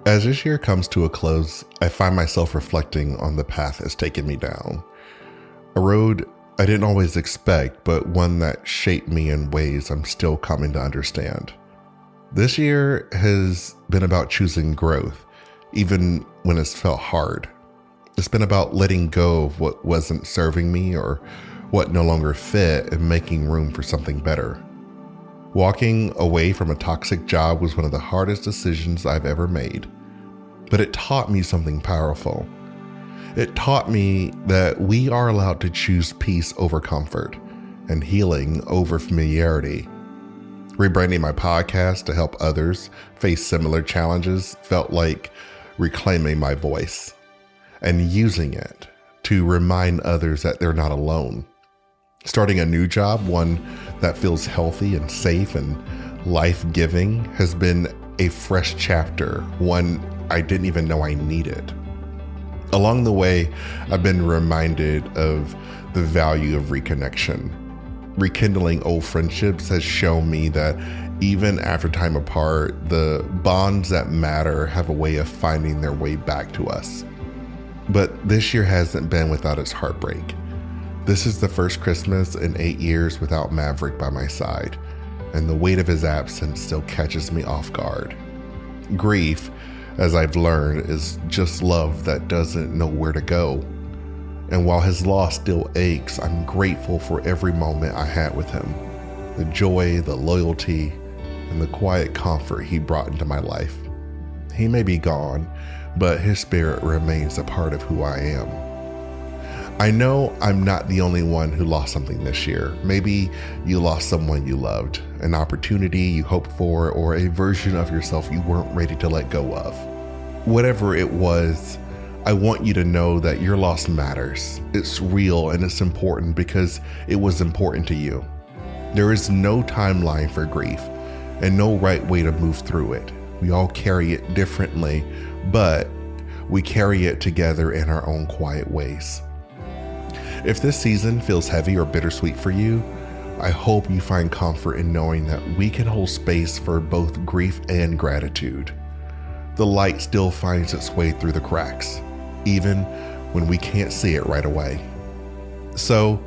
As this year comes to a close, I find myself reflecting on the path it's taken me down. A road I didn't always expect, but one that shaped me in ways I'm still coming to understand. This year has been about choosing growth, even when it's felt hard. It's been about letting go of what wasn't serving me or what no longer fit and making room for something better. Walking away from a toxic job was one of the hardest decisions I've ever made, but it taught me something powerful. It taught me that we are allowed to choose peace over comfort and healing over familiarity. Rebranding my podcast to help others face similar challenges felt like reclaiming my voice and using it to remind others that they're not alone. Starting a new job, one that feels healthy and safe and life-giving, has been a fresh chapter, one I didn't even know I needed. Along the way, I've been reminded of the value of reconnection. Rekindling old friendships has shown me that even after time apart, the bonds that matter have a way of finding their way back to us. But this year hasn't been without its heartbreak. This is the first Christmas in 8 years without Maverick by my side, and the weight of his absence still catches me off guard. Grief, as I've learned, is just love that doesn't know where to go. And while his loss still aches, I'm grateful for every moment I had with him. The joy, the loyalty, and the quiet comfort he brought into my life. He may be gone, but his spirit remains a part of who I am. I know I'm not the only one who lost something this year. Maybe you lost someone you loved, an opportunity you hoped for, or a version of yourself you weren't ready to let go of. Whatever it was, I want you to know that your loss matters. It's real and it's important because it was important to you. There is no timeline for grief and no right way to move through it. We all carry it differently, but we carry it together in our own quiet ways. If this season feels heavy or bittersweet for you, I hope you find comfort in knowing that we can hold space for both grief and gratitude. The light still finds its way through the cracks, even when we can't see it right away. So,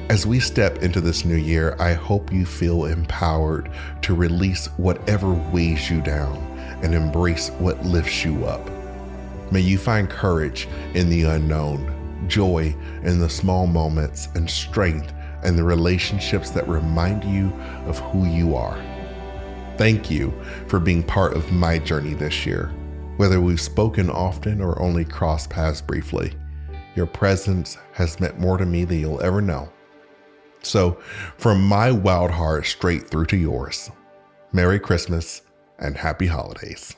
as we step into this new year, I hope you feel empowered to release whatever weighs you down and embrace what lifts you up. May you find courage in the unknown, joy in the small moments, and strength in the relationships that remind you of who you are. Thank you for being part of my journey this year. Whether we've spoken often or only crossed paths briefly, your presence has meant more to me than you'll ever know. So, from my wild heart straight through to yours, Merry Christmas and Happy Holidays.